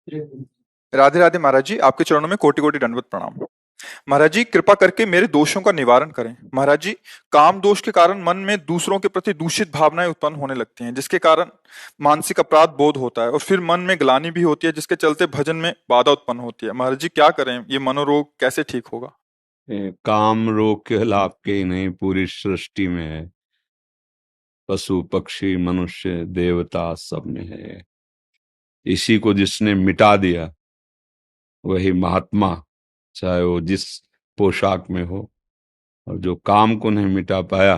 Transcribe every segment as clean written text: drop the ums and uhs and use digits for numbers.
राधे राधे महाराज जी, आपके चरणों में कोटि कोटि दंडवत प्रणाम। महाराज जी, कृपा करके मेरे दोषों का निवारण करें। महाराज जी, काम दोष के कारण मन में दूसरों के प्रति दूषित भावनाएं उत्पन्न होने लगती हैं, जिसके कारण मानसिक अपराध बोध होता है और फिर मन में ग्लानि भी होती है, जिसके चलते भजन में बाधा उत्पन्न होती है। महाराज जी, क्या करें? ये मनोरोग कैसे ठीक होगा? काम रोग केवल आपके ही नहीं, पूरी सृष्टि में है। पशु पक्षी मनुष्य देवता सब में है। इसी को जिसने मिटा दिया वही महात्मा, चाहे वो जिस पोशाक में हो। और जो काम को नहीं मिटा पाया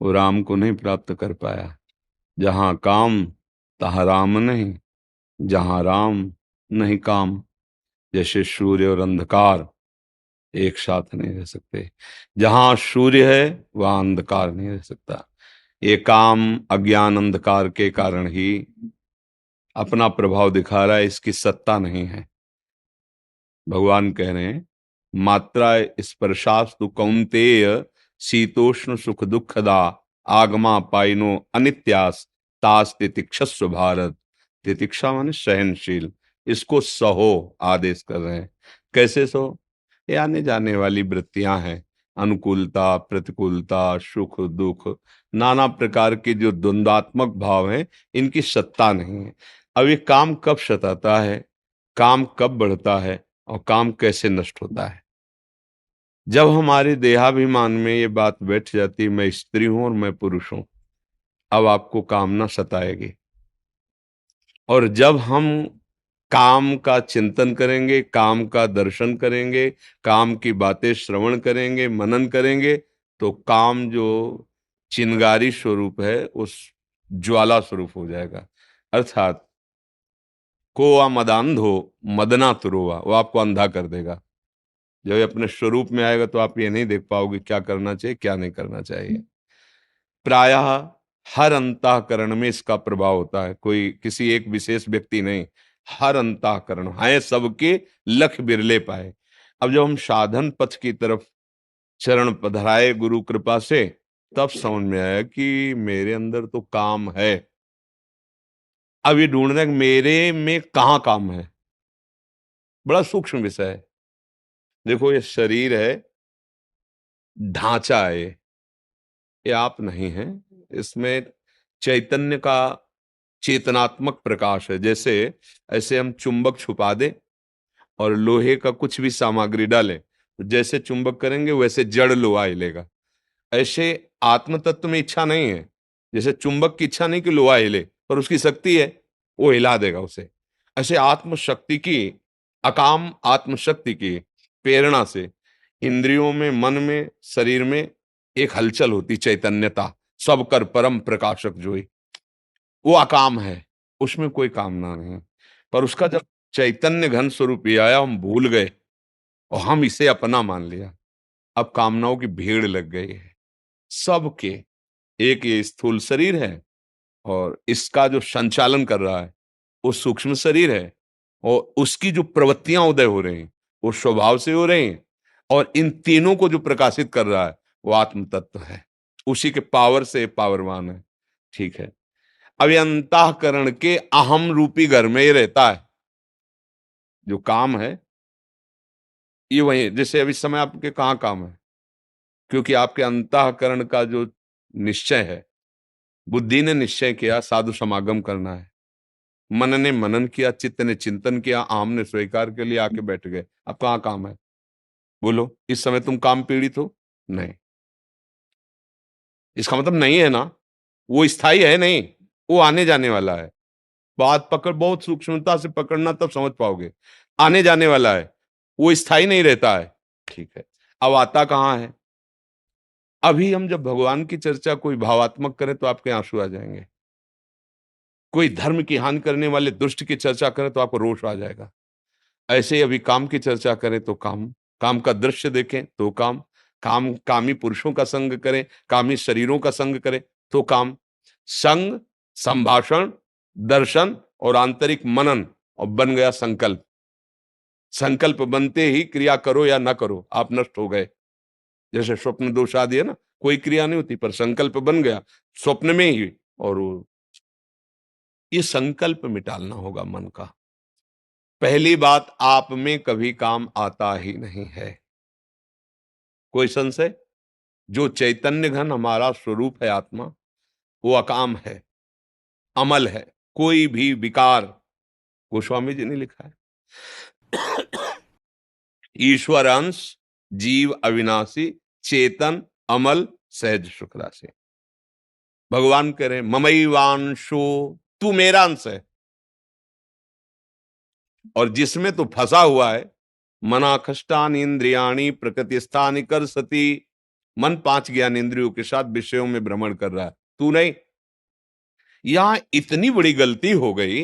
वो राम को नहीं प्राप्त कर पाया। जहां काम तहाँ राम नहीं, जहां राम नहीं काम। जैसे सूर्य और अंधकार एक साथ नहीं रह सकते। जहां सूर्य है वहां अंधकार नहीं रह सकता। ये काम अज्ञान अंधकार के कारण ही अपना प्रभाव दिखा रहा है, इसकी सत्ता नहीं है। भगवान कह रहे हैं, मात्रा स्पर्शास्तु कौन्तेय शीतोष्ण सुख दुखदा आगमा पाइनो अनित्यास तास तितिक्षस्व भारत। तितिक्षा माने सहनशील, इसको सहो आदेश कर रहे हैं। कैसे सहो? ये आने जाने वाली वृत्तियां हैं, अनुकूलता प्रतिकूलता सुख दुख, नाना प्रकार के जो द्वंद्वात्मक भाव हैं, इनकी सत्ता नहीं है। अब ये काम कब सताता है, काम कब बढ़ता है और काम कैसे नष्ट होता है? जब हमारे देहाभिमान में ये बात बैठ जाती, मैं स्त्री हूं और मैं पुरुष हूं, अब आपको कामना सताएगी। और जब हम काम का चिंतन करेंगे, काम का दर्शन करेंगे, काम की बातें श्रवण करेंगे, मनन करेंगे, तो काम जो चिंगारी स्वरूप है उस ज्वाला स्वरूप हो जाएगा। अर्थात कोआ मदांधो मदना तुरोवा, वो आपको अंधा कर देगा। जब ये अपने स्वरूप में आएगा तो आप ये नहीं देख पाओगे क्या करना चाहिए क्या नहीं करना चाहिए। प्रायः हर अंतःकरण में इसका प्रभाव होता है, कोई किसी एक विशेष व्यक्ति नहीं, हर अंतःकरण है सबके, लख बिरले पाए। अब जब हम साधन पथ की तरफ चरण पधराए गुरु कृपा से, तब समझ में आया कि मेरे अंदर तो काम है। अब ये ढूंढ रहे हैं कि मेरे में कहाँ काम है। बड़ा सूक्ष्म विषय है। देखो, ये शरीर है, ढांचा है, ये आप नहीं है। इसमें चैतन्य का चेतनात्मक प्रकाश है। जैसे ऐसे हम चुंबक छुपा दें और लोहे का कुछ भी सामग्री डालें, तो जैसे चुंबक करेंगे वैसे जड़ लोहा हिलेगा। ऐसे आत्म तत्व में इच्छा नहीं है। जैसे चुंबक की इच्छा नहीं कि लोहा हिले, पर उसकी शक्ति है, वो हिला देगा उसे। ऐसे आत्म शक्ति की, अकाम आत्म शक्ति की प्रेरणा से इंद्रियों में, मन में, शरीर में एक हलचल होती, चैतन्यता। सब कर परम प्रकाशक जोई, वो अकाम है, उसमें कोई कामना नहीं। पर उसका जब चैतन्य घन स्वरूप ये आया, हम भूल गए और हम इसे अपना मान लिया। अब कामनाओं की भीड़ लग गई है सबके। एक ये स्थूल शरीर है और इसका जो संचालन कर रहा है वो सूक्ष्म शरीर है, और उसकी जो प्रवृत्तियां उदय हो रही हैं वो स्वभाव से हो रही हैं, और इन तीनों को जो प्रकाशित कर रहा है वो आत्म तत्व है। उसी के पावर से पावरवान है। ठीक है। अब ये अंतःकरण के अहम रूपी घर में ही रहता है। जो काम है ये वही, जैसे अभी समय आपके कहाँ काम है, क्योंकि आपके अंतःकरण का जो निश्चय है, बुद्धि ने निश्चय किया साधु समागम करना है, मन ने मनन किया, चित्त ने चिंतन किया, आम ने स्वीकार के लिए आके बैठ गए। अब कहाँ काम है? बोलो, इस समय तुम काम पीड़ित हो? नहीं। इसका मतलब नहीं है ना, वो स्थायी है नहीं, वो आने जाने वाला है। बात पकड़, बहुत सूक्ष्मता से पकड़ना, तब समझ पाओगे। आने जाने वाला है, वो स्थायी नहीं रहता है। ठीक है। अब आता कहाँ है? अभी हम जब भगवान की चर्चा कोई भावात्मक करें तो आपके आंसू आ जाएंगे। कोई धर्म की हानि करने वाले दुष्ट की चर्चा करें तो आपको रोष आ जाएगा। ऐसे ही अभी काम की चर्चा करें तो काम, काम का दृश्य देखें तो काम, काम कामी पुरुषों का संग करें, कामी शरीरों का संग करें तो काम। संग, संभाषण, दर्शन और आंतरिक मनन, और बन गया संकल्प। संकल्प बनते ही क्रिया करो या ना करो, आप नष्ट हो गए। जैसे स्वप्न दोष आदि है ना, कोई क्रिया नहीं होती पर संकल्प बन गया स्वप्न में ही। और ये संकल्प मिटालना होगा मन का। पहली बात, आप में कभी काम आता ही नहीं है। कोई संशय? जो चैतन्य घन हमारा स्वरूप है आत्मा, वो अकाम है, अमल है, कोई भी विकार, गोस्वामी जी ने लिखा है, ईश्वर अंश, जीव अविनाशी, चेतन, अमल, सहज सुख राशि। भगवान कह रहे हैं ममैवांशो, तू मेरा अंश है, और जिसमें तू फंसा हुआ है, मना खष्टानि इंद्रियाणी प्रकृति स्थानि कर सती, मन 5 ज्ञान इंद्रियों के साथ विषयों में भ्रमण कर रहा है, तू नहीं। यहां इतनी बड़ी गलती हो गई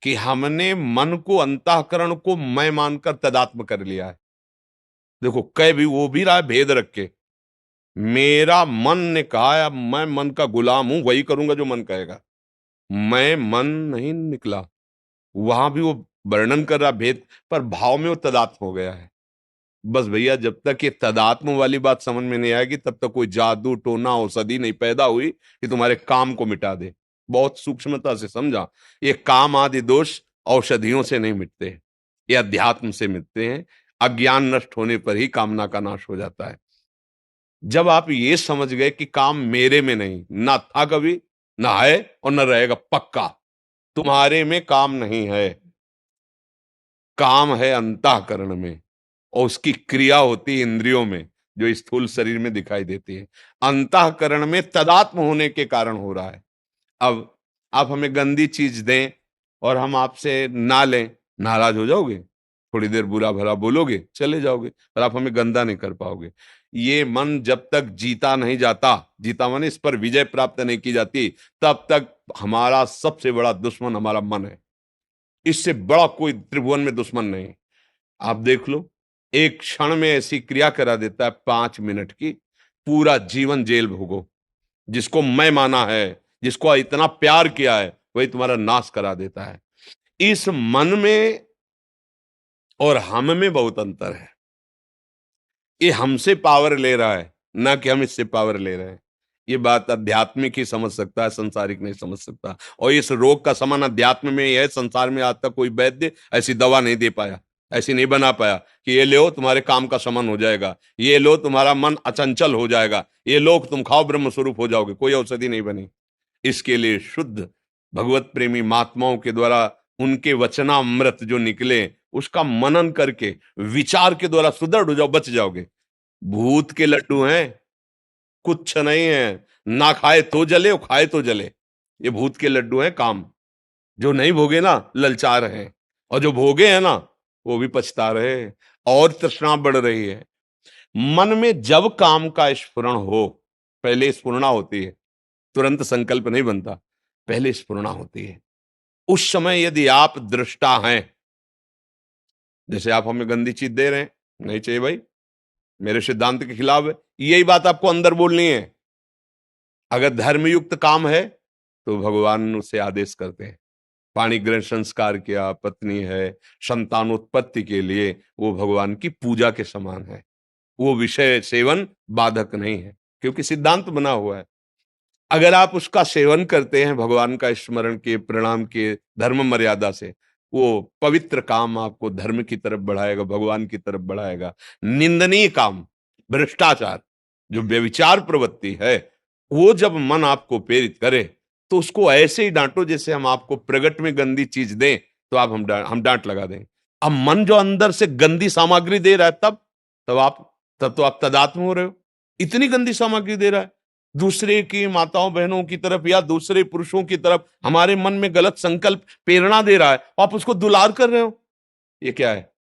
कि हमने मन को, अंतःकरण को मैं मानकर तदात्म कर लिया है। देखो, कह भी वो भी रहा है भेद रख के, मेरा मन ने कहा है, अब मैं मन का गुलाम हूं, वही करूंगा जो मन कहेगा। मैं मन नहीं निकला, वहां भी वो वर्णन कर रहा भेद, पर भाव में वो तदात्म हो गया है। बस भैया, जब तक ये तदात्म वाली बात समझ में नहीं आएगी, तब तक कोई जादू टोना औषधि नहीं पैदा हुई कि तुम्हारे काम को मिटा दे। बहुत सूक्ष्मता से समझा, ये काम आदि दोष औषधियों से नहीं मिटते, ये अध्यात्म से मिटते हैं। अज्ञान नष्ट होने पर ही कामना का नाश हो जाता है। जब आप ये समझ गए कि काम मेरे में नहीं, ना था कभी, ना है और न रहेगा, पक्का तुम्हारे में काम नहीं है, काम है अंतःकरण में, और उसकी क्रिया होती है इंद्रियों में, जो स्थूल शरीर में दिखाई देती है। अंतःकरण में तदात्म होने के कारण हो रहा है। अब आप हमें गंदी चीज दें और हम आपसे ना लें, नाराज हो जाओगे, थोड़ी देर बुरा भला बोलोगे, चले जाओगे, पर आप हमें गंदा नहीं कर पाओगे। ये मन जब तक जीता नहीं जाता, जीता माने इस पर विजय प्राप्त नहीं की जाती, तब तक हमारा सबसे बड़ा दुश्मन हमारा मन है। इससे बड़ा कोई त्रिभुवन में दुश्मन नहीं। आप देख लो, एक क्षण में ऐसी क्रिया करा देता है 5 मिनट की, पूरा जीवन जेल भोगो। जिसको मैं माना है, जिसको इतना प्यार किया है, वही तुम्हारा नाश करा देता है। इस मन में और हम में बहुत अंतर है। ये हमसे पावर ले रहा है, ना कि हम इससे पावर ले रहे हैं। ये बात आध्यात्मिक ही समझ सकता है, संसारिक नहीं समझ सकता। और इस रोग का समान अध्यात्म में है। संसार में आज तक कोई वैद्य ऐसी दवा नहीं दे पाया, ऐसी नहीं बना पाया कि ये लो तुम्हारे काम का समन हो जाएगा, ये लो तुम्हारा मन अचंचल हो जाएगा, ये लो तुम खाओ ब्रह्म स्वरूप हो जाओगे। कोई औषधि नहीं बनी। इसके लिए शुद्ध भगवत प्रेमी महात्माओं के द्वारा उनके वचनामृत जो निकले, उसका मनन करके विचार के द्वारा सुदृढ़ हो जाओ, बच जाओगे। भूत के लड्डू हैं, कुछ नहीं है, ना खाए तो जले और खाए तो जले। ये भूत के लड्डू हैं, काम। जो नहीं भोगे ना, ललचा रहे हैं, और जो भोगे हैं ना, वो भी पछता रहे हैं, और तृष्णा बढ़ रही है। मन में जब काम का स्फुरण हो, पहले स्फुरणा होती है, तुरंत संकल्प नहीं बनता, पहले स्फुरणा होती है। उस समय यदि आप दृष्टा हैं, जैसे आप हमें गंदी चीज दे रहे हैं, नहीं चाहिए भाई, मेरे सिद्धांत के खिलाफ है, यही बात आपको अंदर बोलनी है। अगर धर्मयुक्त काम है तो भगवान उसे आदेश करते हैं। पाणी ग्रहण संस्कार किया, पत्नी है, संतानोत्पत्ति के लिए वो भगवान की पूजा के समान है। वो विषय सेवन बाधक नहीं है, क्योंकि सिद्धांत बना हुआ है। अगर आप उसका सेवन करते हैं, भगवान का स्मरण के, प्रणाम के, धर्म मर्यादा से, वो पवित्र काम आपको धर्म की तरफ बढ़ाएगा, भगवान की तरफ बढ़ाएगा। निंदनीय काम, भ्रष्टाचार, जो व्यभिचार प्रवृत्ति है, वो जब मन आपको प्रेरित करे, तो उसको ऐसे ही डांटो जैसे हम आपको प्रगट में गंदी चीज दें तो आप हम डांट लगा दें। अब मन जो अंदर से गंदी सामग्री दे रहा है, तब तो आप तदात्म हो रहे हो। इतनी गंदी सामग्री दे रहा है, दूसरे की माताओं बहनों की तरफ या दूसरे पुरुषों की तरफ हमारे मन में गलत संकल्प प्रेरणा दे रहा है, आप उसको दुलार कर रहे हो। ये क्या है?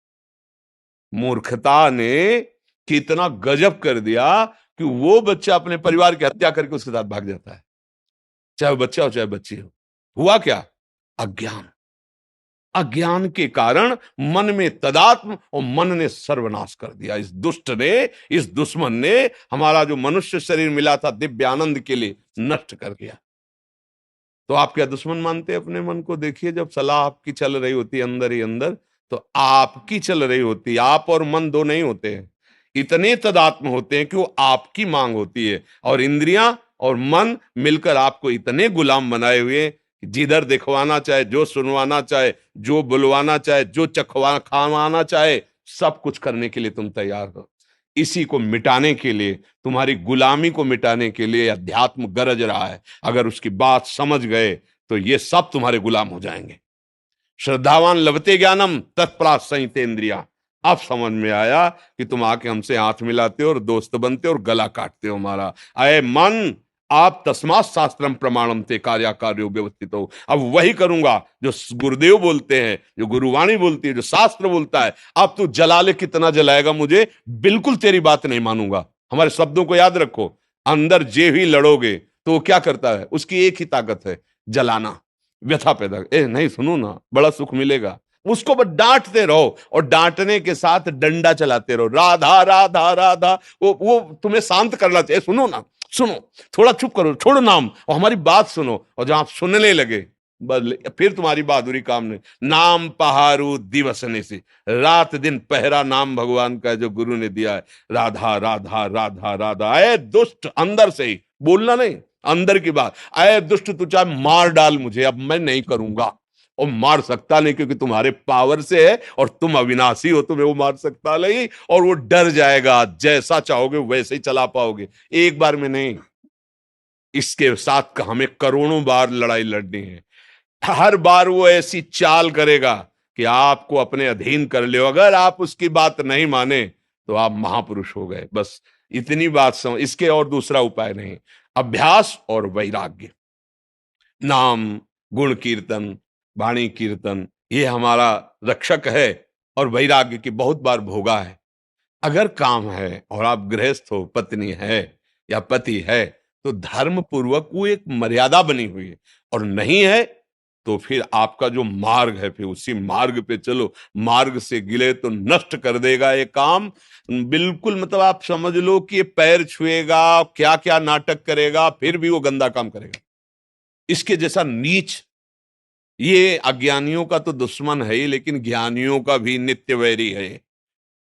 मूर्खता ने कितना गजब कर दिया कि वो बच्चा अपने परिवार की हत्या करके उसके साथ भाग जाता है, चाहे वो बच्चा हो चाहे बच्ची हो। हुआ क्या? अज्ञान। अज्ञान के कारण मन में तदात्म, और मन ने सर्वनाश कर दिया। इस दुष्ट ने, इस दुश्मन ने हमारा जो मनुष्य शरीर मिला था दिव्य आनंद के लिए, नष्ट कर दिया। तो आप क्या दुश्मन मानते हैं अपने मन को? देखिए, जब सलाह आपकी चल रही होती है अंदर ही अंदर, तो आपकी चल रही होती है। आप और मन दो नहीं होते हैं, इतने तदात्म होते हैं कि वो आपकी मांग होती है, और इंद्रियां और मन मिलकर आपको इतने गुलाम बनाए हुए जिधर दिखवाना चाहे, जो सुनवाना चाहे, जो बुलवाना चाहे, जो चखवा खावाना चाहे, सब कुछ करने के लिए तुम तैयार हो। इसी को मिटाने के लिए, तुम्हारी गुलामी को मिटाने के लिए अध्यात्म गरज रहा है। अगर उसकी बात समझ गए तो ये सब तुम्हारे गुलाम हो जाएंगे। श्रद्धावान लभते ज्ञानम तत्परात संहिते इंद्रिया। अब समझ में आया कि तुम आके हमसे हाथ मिलाते हो और दोस्त बनते हो और गला काटते हो हमारा। अय मन, आप तस्मात् शास्त्रम प्रमाणम ते कार्याकार्यो व्यवस्थित हो। अब वही करूंगा जो गुरुदेव बोलते हैं, जो गुरुवाणी बोलती है, जो शास्त्र बोलता है। अब तू जला ले, कितना जलाएगा मुझे, बिल्कुल तेरी बात नहीं मानूंगा। हमारे शब्दों को याद रखो। अंदर जे भी लड़ोगे तो वो क्या करता है, उसकी एक ही ताकत है, जलाना, व्यथा पैदा। ए नहीं, सुनो ना, बड़ा सुख मिलेगा। उसको बस डांटते रहो और डांटने के साथ डंडा चलाते रहो, राधा राधा राधा। वो तुम्हें शांत करना चाहिए। सुनो ना, सुनो, थोड़ा चुप करो, छोड़ो नाम और हमारी बात सुनो। और जहां आप सुनने लगे बस फिर तुम्हारी बहादुरी काम नहीं। नाम पहारू दिवसने से, रात दिन पहरा नाम भगवान का जो गुरु ने दिया है। राधा राधा राधा राधा। अरे दुष्ट, अंदर से ही बोलना नहीं, अंदर की बात। अरे दुष्ट, तू चाहे मार डाल मुझे, अब मैं नहीं करूंगा। और मार सकता नहीं, क्योंकि तुम्हारे पावर से है और तुम अविनाशी हो, तुम्हें वो मार सकता नहीं। और वो डर जाएगा, जैसा चाहोगे वैसे ही चला पाओगे, एक बार में नहीं। इसके साथ हमें करोड़ों बार लड़ाई लड़नी है। हर बार वो ऐसी चाल करेगा कि आपको अपने अधीन कर ले। अगर आप उसकी बात नहीं माने तो आप महापुरुष हो गए। बस इतनी बात समझ, इसके और दूसरा उपाय नहीं। अभ्यास और वैराग्य, नाम, गुण कीर्तन, वाणी कीर्तन, ये हमारा रक्षक है। और वैराग्य की बहुत बार भोगा है। अगर काम है और आप गृहस्थ हो, पत्नी है या पति है, तो धर्म पूर्वक वो एक मर्यादा बनी हुई है। और नहीं है तो फिर आपका जो मार्ग है, फिर उसी मार्ग पे चलो। मार्ग से गिले तो नष्ट कर देगा ये काम, बिल्कुल। मतलब आप समझ लो कि ये पैर छुएगा, क्या क्या नाटक करेगा, फिर भी वो गंदा काम करेगा। इसके जैसा नीच, ये अज्ञानियों का तो दुश्मन है ही, लेकिन ज्ञानियों का भी नित्य वैरी है।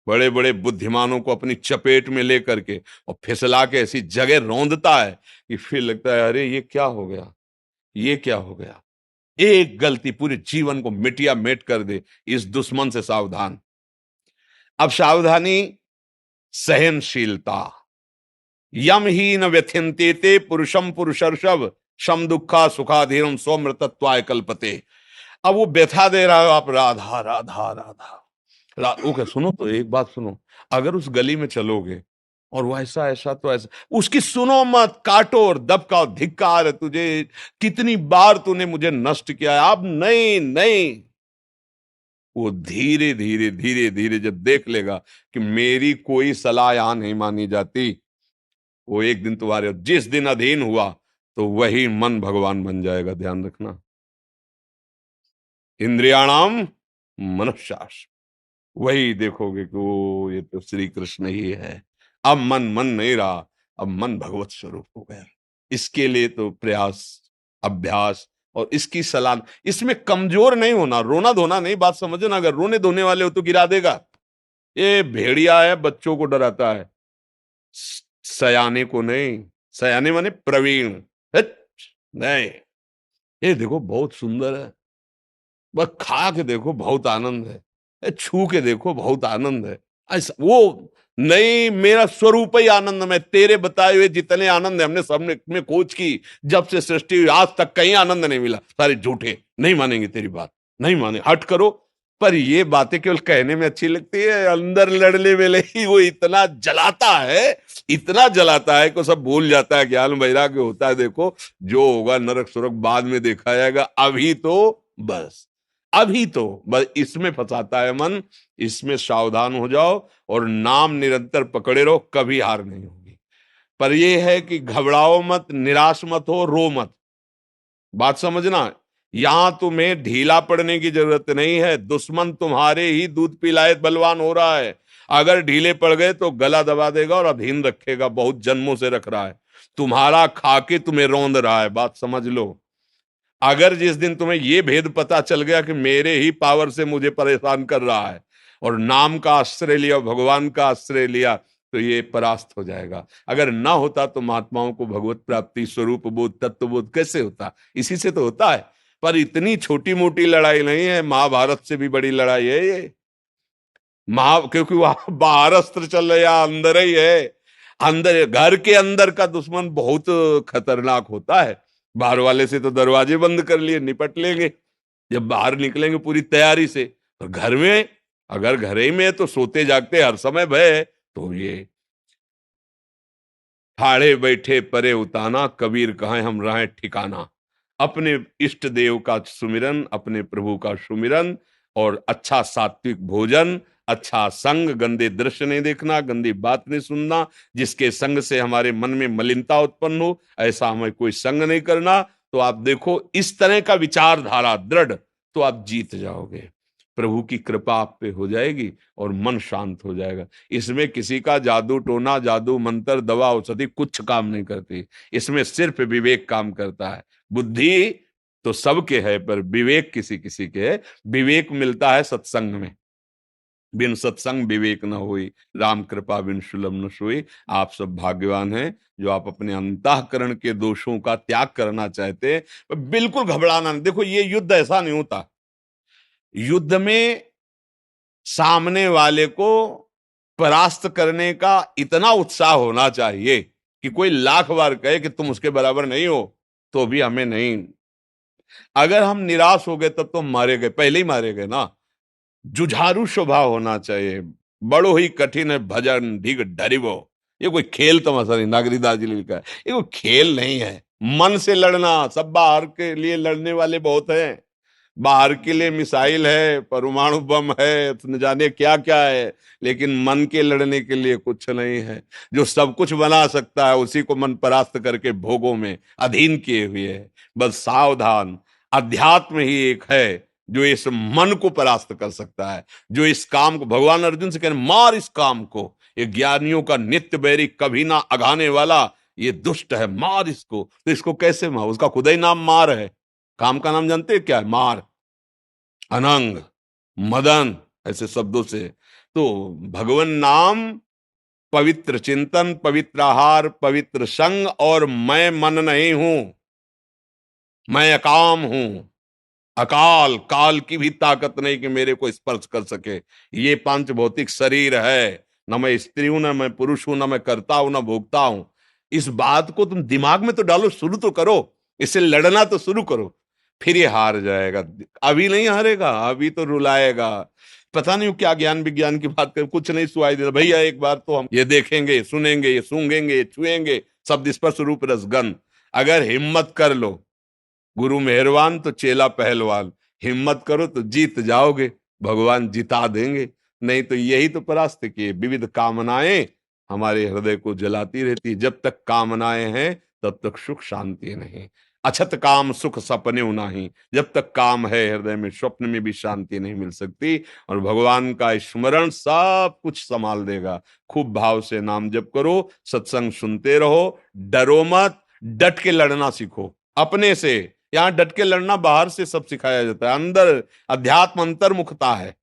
बड़े बड़े बुद्धिमानों को अपनी चपेट में लेकर के और फिसला के ऐसी जगह रौंदता है कि फिर लगता है अरे ये क्या हो गया, ये क्या हो गया। एक गलती पूरे जीवन को मिटिया मेट कर दे। इस दुश्मन से सावधान। अब सावधानी, सहनशीलता। यम ही न व्यथियंते ते पुरुषम पुरुषर्षभ शम दुखा सुखाधीरम स्वमृतत्वाय कल्पते। अब वो व्यथा दे रहा है, आप राधा राधा राधा ओके। सुनो तो, एक बात सुनो, अगर उस गली में चलोगे और वो ऐसा ऐसा तो ऐसा, उसकी सुनो मत, काटो और दबकाओ। धिक्कार है तुझे, कितनी बार तूने मुझे नष्ट किया है। अब नहीं नहीं। वो धीरे धीरे धीरे धीरे जब देख लेगा कि मेरी कोई सलाह यहां नहीं मानी जाती, वो एक दिन तुम्हारे, जिस दिन अधीन हुआ तो वही मन भगवान बन जाएगा। ध्यान रखना। इंद्रियाणाम मनश्शास, वही देखोगे कि वो ये तो श्री कृष्ण ही है। अब मन नहीं रहा, अब मन भगवत स्वरूप हो गया। इसके लिए तो प्रयास, अभ्यास और इसकी सलाह। इसमें कमजोर नहीं होना, रोना धोना नहीं, बात समझो ना। अगर रोने धोने वाले हो तो गिरा देगा। ये भेड़िया है, बच्चों को डराता है, सयाने को नहीं। सयाने माने प्रवीण। हट, नहीं। ये देखो बहुत सुंदर है, बस खा के देखो बहुत आनंद है, छू के देखो बहुत आनंद है। ऐसा वो नहीं, मेरा स्वरूप ही आनंद में। तेरे बताए हुए जितने आनंद है, हमने सबने में खोज की, जब से सृष्टि हुई आज तक कहीं आनंद नहीं मिला। सारे झूठे, नहीं मानेंगे तेरी बात, नहीं माने, हट करो। पर ये बातें केवल कहने में अच्छी लगती है, अंदर लड़ने वेले ही वो इतना जलाता है, इतना जलाता है कि सब भूल जाता है। ज्ञान वैराग्य होता है, देखो जो होगा नरक सुरक बाद में देखा जाएगा, अभी तो बस, अभी तो बस इसमें फंसाता है मन। इसमें सावधान हो जाओ और नाम निरंतर पकड़े रहो, कभी हार नहीं होगी। पर यह है कि घबराओ मत, निराश मत हो, रो मत। बात समझना, यहां तुम्हें ढीला पड़ने की जरूरत नहीं है। दुश्मन तुम्हारे ही दूध पिलाए बलवान हो रहा है। अगर ढीले पड़ गए तो गला दबा देगा और अधीन रखेगा, बहुत जन्मों से रख रहा है। तुम्हारा खाके तुम्हें रौंद रहा है, बात समझ लो। अगर जिस दिन तुम्हें यह भेद पता चल गया कि मेरे ही पावर से मुझे परेशान कर रहा है, और नाम का आश्रय लिया, भगवान का आश्रय लिया, तो ये परास्त हो जाएगा। अगर ना होता तो महात्माओं को भगवत प्राप्ति, स्वरूप बोध, तत्व बोध कैसे होता? इसी से तो होता है। पर इतनी छोटी मोटी लड़ाई नहीं है, महाभारत से भी बड़ी लड़ाई है ये। क्योंकि वहां बाहर अस्त्र चल रहे या अंदर ही है। अंदर, घर के अंदर का दुश्मन बहुत खतरनाक होता है। बाहर वाले से तो दरवाजे बंद कर लिए, निपट लेंगे, जब बाहर निकलेंगे पूरी तैयारी से। और घर में, अगर घर ही में है तो सोते जागते हर समय भय है। तो ये ठाड़े बैठे परे उताना, कबीर कहाँ हम रहे ठिकाना। अपने इष्ट देव का सुमिरन, अपने प्रभु का सुमिरन, और अच्छा सात्विक भोजन, अच्छा संग, गंदे दृश्य नहीं देखना, गंदी बात नहीं सुनना, जिसके संग से हमारे मन में मलिनता उत्पन्न हो ऐसा हमें कोई संग नहीं करना। तो आप देखो इस तरह का विचारधारा दृढ़, तो आप जीत जाओगे, प्रभु की कृपा आप पे हो जाएगी और मन शांत हो जाएगा। इसमें किसी का जादू टोना, जादू मंत्र, दवा औषधि कुछ काम नहीं करती। इसमें सिर्फ विवेक काम करता है। बुद्धि तो सबके है, पर विवेक किसी किसी के है। विवेक मिलता है सत्संग में। बिन सत्संग विवेक न होई, राम कृपा बिन सुलभ न सोई। आप सब भाग्यवान हैं जो आप अपने अंतःकरण के दोषों का त्याग करना चाहते हैं। बिल्कुल घबराना नहीं। देखो ये युद्ध ऐसा नहीं होता। युद्ध में सामने वाले को परास्त करने का इतना उत्साह होना चाहिए कि कोई लाख बार कहे कि तुम उसके बराबर नहीं हो, तो भी हमें नहीं। अगर हम निराश हो गए तब तो मारे गए, पहले ही मारे गए ना। जुझारू स्वभाव होना चाहिए। बड़ो ही कठिन है भजन ढिग डरिबो। ये कोई खेल तमाशा नहीं, नागरीदास जी ने लिखा है, ये कोई खेल नहीं है। मन से लड़ना, सब बाहर के लिए लड़ने वाले बहुत हैं। बाहर के लिए मिसाइल है, परमाणु बम है, तो न जाने क्या क्या है, लेकिन मन के लड़ने के लिए कुछ नहीं है। जो सब कुछ बना सकता है उसी को मन परास्त करके भोगों में अधीन किए हुए है। बस सावधान, अध्यात्म ही एक है जो इस मन को परास्त कर सकता है, जो इस काम को, भगवान अर्जुन से कह रहे मार इस काम को, ये ज्ञानियों का नित्य बैरी, कभी ना अघाने वाला, ये दुष्ट है, मार इसको। तो इसको कैसे मार? उसका खुदा ही नाम मार है। काम का नाम जानते हैं क्या है? मार, अनंग, मदन, ऐसे शब्दों से। तो भगवान नाम, पवित्र चिंतन, पवित्र आहार, पवित्र संग, और मैं मन नहीं हूं, मैं अकाम हूं। अकाल, काल की भी ताकत नहीं कि मेरे को स्पर्श कर सके। ये पांच भौतिक शरीर है, न मैं स्त्री हूं, न मैं पुरुष हूं, न मैं करता हूं, न भोगता हूं। इस बात को तुम दिमाग में तो डालो, शुरू तो करो, इससे लड़ना तो शुरू करो, फिर ये हार जाएगा। अभी नहीं हारेगा, अभी तो रुलाएगा। पता नहीं क्या ज्ञान विज्ञान की बात कर, कुछ नहीं सुनाई देता भैया। एक बार तो हम ये देखेंगे, सुनेंगे, ये सूंघेंगे, छुएंगे, शब्द स्पर्श रूप रसगंध। अगर हिम्मत कर लो, गुरु मेहरबान तो चेला पहलवान, हिम्मत करो तो जीत जाओगे, भगवान जिता देंगे। नहीं तो यही तो परास्त किए, विविध कामनाएं हमारे हृदय को जलाती रहती है। जब तक कामनाएं हैं तब तक सुख शांति नहीं। अछत काम सुख सपने नहीं, जब तक काम है हृदय में, स्वप्न में भी शांति नहीं मिल सकती। और भगवान का स्मरण सब कुछ संभाल देगा। खूब भाव से नाम जप करो, सत्संग सुनते रहो, डरो मत, डट के लड़ना सीखो अपने से। यहां डट के लड़ना बाहर से सब सिखाया जाता है, अंदर अध्यात्म अंतर्मुखता है।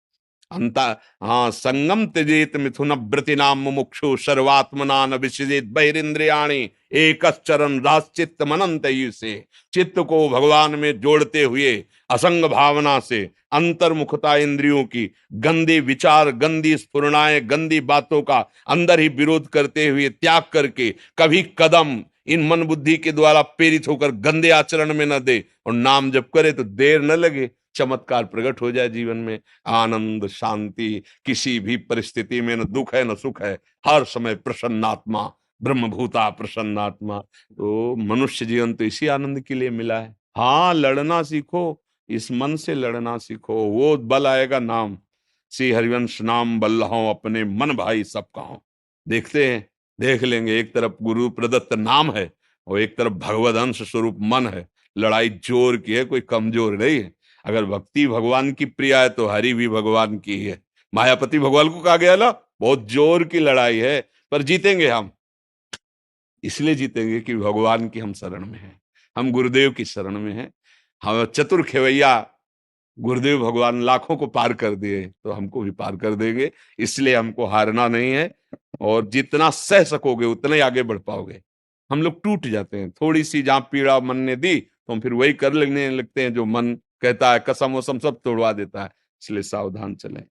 अंत, हाँ, संगम त्यजेत मिथुन व्रति नाम मुमुक्षु सर्वात्मना न विसृजेत बहिरिंद्रियाणि एकश्चरन् राश्चित्त मनंत से। चित्त को भगवान में जोड़ते हुए असंग भावना से, अंतर्मुखता इंद्रियों की, गंदे विचार, गंदी स्फुरणाएं, गंदी बातों का अंदर ही विरोध करते हुए त्याग करके कभी कदम इन मन बुद्धि के द्वारा प्रेरित होकर गंदे आचरण में न दे, और नाम जप करे तो देर न लगे, चमत्कार प्रकट हो जाए जीवन में। आनंद, शांति, किसी भी परिस्थिति में न दुख है न सुख है, हर समय प्रसन्नात्मा, ब्रह्मभूता प्रसन्नात्मा। तो मनुष्य जीवन तो इसी आनंद के लिए मिला है। हाँ, लड़ना सीखो, इस मन से लड़ना सीखो, वो बल आएगा नाम। श्री हरिवंश नाम बल्लहों अपने मन भाई सब कहो। देखते हैं, देख लेंगे, एक तरफ गुरु प्रदत्त नाम है और एक तरफ भगवद अंश स्वरूप मन है। लड़ाई जोर की है, कोई कमजोर नहीं है। अगर भक्ति भगवान की प्रिय है तो हरि भी भगवान की ही है। मायापति भगवान को कहा गया ना, बहुत जोर की लड़ाई है, पर जीतेंगे हम। इसलिए जीतेंगे कि भगवान की हम शरण में हैं, हम गुरुदेव की शरण में हैं। हम चतुर खेवैया गुरुदेव भगवान लाखों को पार कर दिए, तो हमको भी पार कर देंगे। इसलिए हमको हारना नहीं है, और जितना सह सकोगे उतना ही आगे बढ़ पाओगे। हम लोग टूट जाते हैं, थोड़ी सी जहां पीड़ा मन ने दी तो हम फिर वही कर लेने लगते हैं जो मन कहता है, कसम वसम सब तोड़वा देता है। इसलिए सावधान चलें।